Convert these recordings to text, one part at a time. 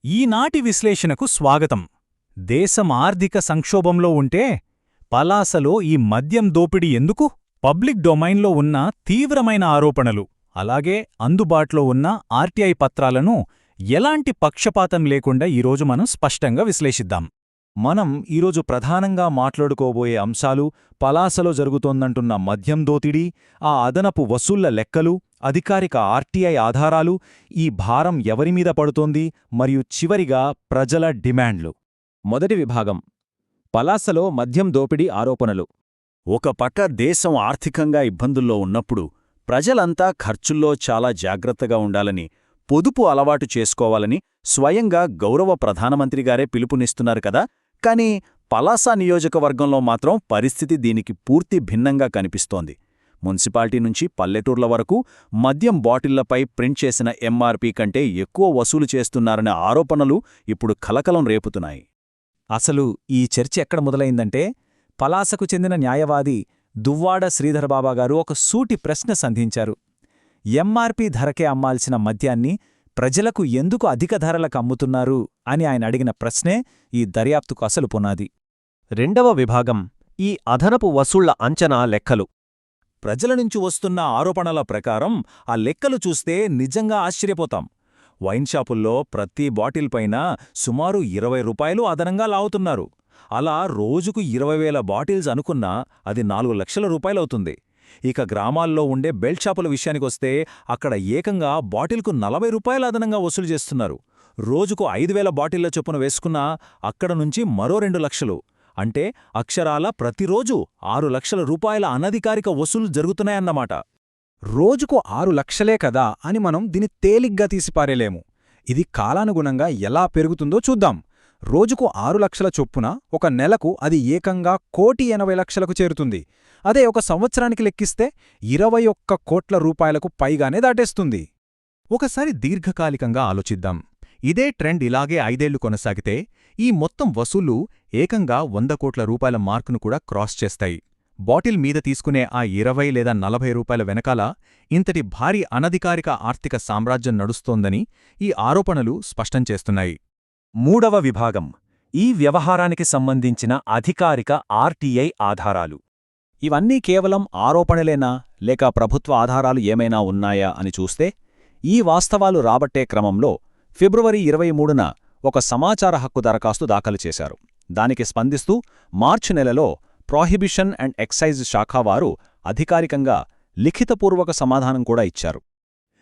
ఈనాటి విశ్లేషణకు స్వాగతం. దేశం ఆర్థిక సంక్షోభంలో ఉంటే పలాసలో ఈ మద్యం దోపిడీ ఎందుకు? పబ్లిక్ డొమైన్లో ఉన్న తీవ్రమైన ఆరోపణలు, అలాగే అందుబాటులో ఉన్న ఆర్టీఐ పత్రాలను ఎలాంటి పక్షపాతం లేకుండా ఈరోజు మనం స్పష్టంగా విశ్లేషిద్దాం. మనం ఈరోజు ప్రధానంగా మాట్లాడుకోబోయే అంశాలు పలాసలో జరుగుతోందంటున్న మద్యం దోపిడీ, ఆ అదనపు వసూళ్ల లెక్కలు, అధికారిక ఆర్టీఐ ఆధారాలు, ఈ భారం ఎవరిమీద పడుతోంది, మరియు చివరిగా ప్రజల డిమాండ్లు. మొదటి విభాగం: పలాసలో మద్యం దోపిడీ ఆరోపణలు. ఒక పక్క దేశం ఆర్థికంగా ఇబ్బందుల్లో ఉన్నప్పుడు ప్రజలంతా ఖర్చుల్లో చాలా జాగ్రత్తగా ఉండాలని, పొదుపు అలవాటు చేసుకోవాలని స్వయంగా గౌరవ ప్రధానమంత్రిగారే పిలుపునిస్తున్నారు కదా. కానీ పలాస నియోజకవర్గంలో మాత్రం పరిస్థితి దీనికి పూర్తి భిన్నంగా కనిపిస్తోంది. మున్సిపాలిటీ నుంచి పల్లెటూర్ల వరకు మద్యం బాటిళ్లపై ప్రింట్ చేసిన ఎంఆర్పీ కంటే ఎక్కువ వసూలు చేస్తున్నారనే ఆరోపణలు ఇప్పుడు కలకలం రేపుతున్నాయి. అసలు ఈ చర్చ ఎక్కడ మొదలైందంటే, పలాసకు చెందిన న్యాయవాది దువ్వాడ శ్రీధరబాబాగారు ఒక సూటి ప్రశ్న సంధించారు. ఎంఆర్పీ ధరకే అమ్మాల్సిన మద్యాన్ని ప్రజలకు ఎందుకు అధిక ధరలకు అమ్ముతున్నారు అని ఆయన అడిగిన ప్రశ్నే ఈ దర్యాప్తుకు అసలు పునాది. రెండవ విభాగం: ఈ అదనపు వసూళ్ల అంచనా లెక్కలు. ప్రజల నుంచి వస్తున్న ఆరోపణల ప్రకారం ఆ లెక్కలు చూస్తే నిజంగా ఆశ్చర్యపోతాం. వైన్ షాపుల్లో ప్రతి బాటిల్ పైన సుమారు 20 రూపాయలు అదనంగా లావుతున్నారు. అలా రోజుకు 20,000 బాటిల్స్ అనుకున్నా అది 4 లక్షల రూపాయలవుతుంది. ఇక గ్రామాల్లో ఉండే బెల్ట్ షాపుల విషయానికొస్తే అక్కడ ఏకంగా బాటిల్కు 40 రూపాయలు అదనంగా వసూలు చేస్తున్నారు. రోజుకు 5,000 బాటిళ్ల చొప్పున వేసుకున్నా అక్కడ నుంచి మరో 2 లక్షలు. అంటే అక్షరాల ప్రతిరోజు 6 లక్షల రూపాయల అనధికారిక వసూలు జరుగుతున్నాయన్నమాట. రోజుకు 6 లక్షలే కదా అని మనం దీన్ని తేలిగ్గా తీసిపారేలేము. ఇది కాలానుగుణంగా ఎలా పెరుగుతుందో చూద్దాం. రోజుకు 6 లక్షల చొప్పున ఒక నెలకు అది ఏకంగా 1,80,00,000కు చేరుతుంది. అదే ఒక సంవత్సరానికి లెక్కిస్తే 21 కోట్ల రూపాయలకు పైగానే దాటేస్తుంది. ఒకసారి దీర్ఘకాలికంగా ఆలోచిద్దాం. ఇదే ట్రెండ్ ఇలాగే 5 ఏళ్లు కొనసాగితే ఈ మొత్తం వసూళ్లు ఏకంగా 100 కోట్ల రూపాయల మార్కును కూడా క్రాస్ చేస్తాయి. బాటిల్ మీద తీసుకునే ఆ 20 లేదా 40 రూపాయల వెనకాల ఇంతటి భారీ అనధికారిక ఆర్థిక సామ్రాజ్యం నడుస్తోందని ఈ ఆరోపణలు స్పష్టం చేస్తున్నాయి. మూడవ విభాగం: ఈ వ్యవహారానికి సంబంధించిన అధికారిక ఆర్టీఐ ఆధారాలు. ఇవన్నీ కేవలం ఆరోపణలేనా, లేక ప్రభుత్వ ఆధారాలు ఏమైనా ఉన్నాయా అని చూస్తే, ఈ వాస్తవాలు రాబట్టే క్రమంలో ఫిబ్రవరి 23న ఒక సమాచార హక్కు దరఖాస్తు దాఖలు చేశారు. దానికి స్పందిస్తూ మార్చి నెలలో ప్రొహిబిషన్ అండ్ ఎక్సైజ్ శాఖ వారు అధికారికంగా లిఖితపూర్వక సమాధానం కూడా ఇచ్చారు.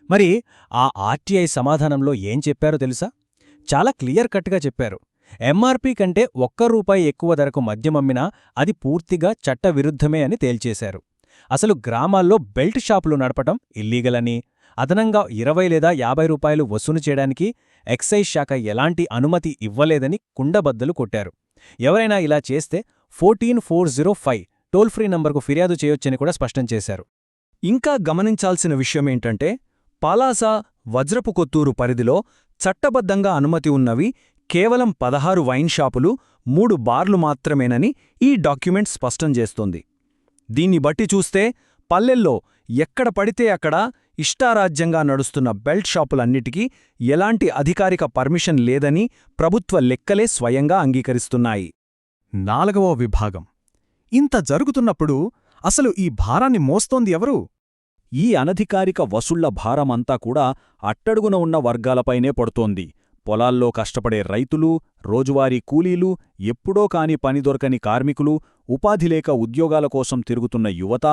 మరి ఆ ఆర్టీఐ సమాధానంలో ఏం చెప్పారో తెలుసా? చాలా క్లియర్ కట్గా చెప్పారు. ఎంఆర్పీ కంటే ₹1 ఎక్కువ ధరకు మద్యమమ్మినా అది పూర్తిగా చట్టవిరుద్ధమే అని తేల్చేశారు. అసలు గ్రామాల్లో బెల్ట్ షాపులు నడపటం ఇల్లీగలని, అదనంగా 20 లేదా 50 రూపాయలు వసూలు చేయడానికి ఎక్సైజ్ శాఖ ఎలాంటి అనుమతి ఇవ్వలేదని కుండబద్దలు కొట్టారు. ఎవరైనా ఇలా చేస్తే 14405 టోల్ ఫ్రీ నంబర్కు ఫిర్యాదు చేయొచ్చని కూడా స్పష్టం చేశారు. ఇంకా గమనించాల్సిన విషయమేంటంటే, పలాస, వజ్రపు కొత్తూరు పరిధిలో చట్టబద్ధంగా అనుమతి ఉన్నవి కేవలం 16 వైన్ షాపులు, 3 బార్లు మాత్రమేనని ఈ డాక్యుమెంట్ స్పష్టం చేస్తోంది. దీన్ని బట్టి చూస్తే పల్లెల్లో ఎక్కడ పడితే అక్కడ ఇష్టారాజ్యంగా నడుస్తున్న బెల్ట్ షాపులన్నిటికీ ఎలాంటి అధికారిక పర్మిషన్ లేదని ప్రభుత్వ లెక్కలే స్వయంగా అంగీకరిస్తున్నాయి. నాలుగవ విభాగం: ఇంత జరుగుతున్నప్పుడు అసలు ఈ భారాన్ని మోస్తోంది ఎవరు? ఈ అనధికారిక వసూళ్ల భారమంతా కూడా అట్టడుగున ఉన్న వర్గాలపైనే పడుతోంది. పొలాల్లో కష్టపడే రైతులు, రోజువారీ కూలీలు, ఎప్పుడో కాని పని దొరకని కార్మికులు, ఉపాధి లేక ఉద్యోగాల కోసం తిరుగుతున్న యువత,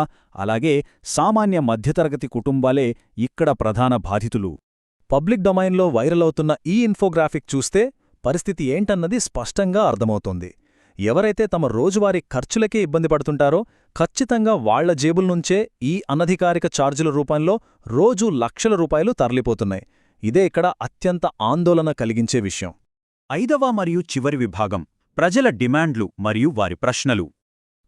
అలాగే సామాన్య మధ్యతరగతి కుటుంబాలే ఇక్కడ ప్రధాన బాధితులు. పబ్లిక్ డొమైన్లో వైరల్ అవుతున్న ఈ ఇన్ఫోగ్రాఫిక్ చూస్తే పరిస్థితి ఏంటన్నది స్పష్టంగా అర్థమవుతోంది. ఎవరైతే తమ రోజువారీ ఖర్చులకే ఇబ్బంది పడుతుంటారో ఖచ్చితంగా వాళ్ల జేబుల్నుంచే ఈ అనధికారిక ఛార్జీల రూపంలో రోజూ లక్షల రూపాయలు తరలిపోతున్నాయి. ఇదే ఇక్కడ అత్యంత ఆందోళన కలిగించే విషయం. 5వ మరియు చివరి విభాగం: ప్రజల డిమాండ్లు మరియు వారి ప్రశ్నలు.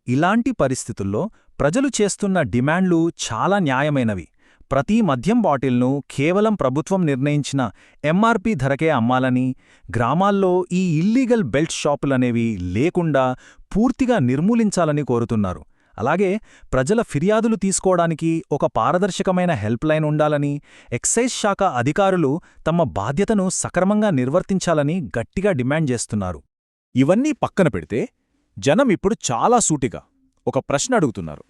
ఇలాంటి పరిస్థితుల్లో ప్రజలు చేస్తున్న డిమాండ్లు చాలా న్యాయమైనవి. ప్రతి మద్యం బాటిల్ను కేవలం ప్రభుత్వం నిర్ణయించిన ఎంఆర్పీ ధరకే అమ్మాలని, గ్రామాల్లో ఈ ఇల్లీగల్ బెల్ట్ షాపులనేవి లేకుండా పూర్తిగా నిర్మూలించాలని కోరుతున్నారు. అలాగే ప్రజల ఫిర్యాదులు తీసుకోవడానికి ఒక పారదర్శకమైన హెల్ప్ లైన్ ఉండాలని, ఎక్సైజ్ శాఖ అధికారులు తమ బాధ్యతను సక్రమంగా నిర్వర్తించాలని గట్టిగా డిమాండ్ చేస్తున్నారు. ఇవన్నీ పక్కన పెడితే జనం ఇప్పుడు చాలా సూటిగా ఒక ప్రశ్న అడుగుతున్నారు.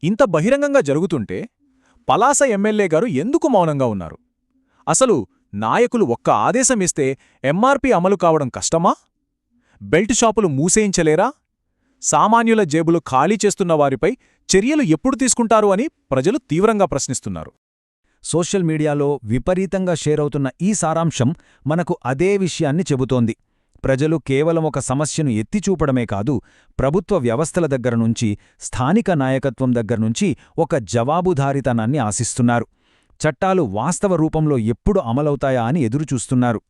ఇంత బహిరంగంగా జరుగుతుంటే పలాస ఎమ్మెల్యే గారు ఎందుకు మౌనంగా ఉన్నారు? అసలు నాయకులు ఒక్క ఆదేశమిస్తే ఎంఆర్పీ అమలు కావడం కష్టమా? బెల్ట్ షాపులు మూసేయించలేరా? సామాన్యుల జేబులు ఖాళీ చేస్తున్న వారిపై చర్యలు ఎప్పుడు తీసుకుంటారు అని ప్రజలు తీవ్రంగా ప్రశ్నిస్తున్నారు. సోషల్ మీడియాలో విపరీతంగా షేర్ అవుతున్న ఈ సారాంశం మనకు అదే విషయాన్ని చెబుతోంది. ప్రజలు కేవలం ఒక సమస్యను ఎత్తిచూపడమే కాదు, ప్రభుత్వ వ్యవస్థల దగ్గరనుంచి, స్థానిక నాయకత్వం దగ్గర్నుంచి ఒక జవాబుదారీతనాన్ని ఆశిస్తున్నారు. చట్టాలు వాస్తవ రూపంలో ఎప్పుడు అమలవుతాయా అని ఎదురుచూస్తున్నారు.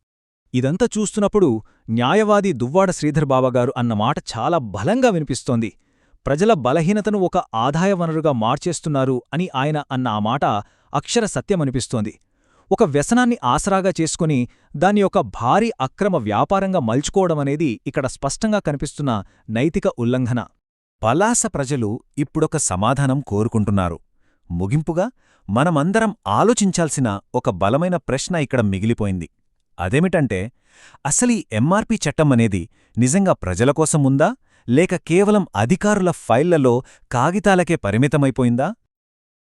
ఇదంతా చూస్తున్నప్పుడు న్యాయవాది దువ్వాడ శ్రీధర్ బావగారు అన్న మాట చాలా బలంగా వినిపిస్తోంది. ప్రజల బలహీనతను ఒక ఆదాయ వనరుగా మార్చేస్తున్నారు అని ఆయన అన్న ఆ మాట అక్షర సత్యమనిపిస్తోంది. ఒక వ్యసనాన్ని ఆసరాగా చేసుకుని దాన్ని ఒక భారీ అక్రమ వ్యాపారంగా మలుచుకోవడమనేది ఇక్కడ స్పష్టంగా కనిపిస్తున్న నైతిక ఉల్లంఘన. పలాస ప్రజలు ఇప్పుడొక సమాధానం కోరుకుంటున్నారు. ముగింపుగా మనమందరం ఆలోచించాల్సిన ఒక బలమైన ప్రశ్న ఇక్కడ మిగిలిపోయింది. అదేమిటంటే, అసలీ ఎంఆర్పీ చట్టమనేది నిజంగా ప్రజల కోసం ఉందా, లేక కేవలం అధికారుల ఫైళ్లలో కాగితాలకే పరిమితమైపోయిందా?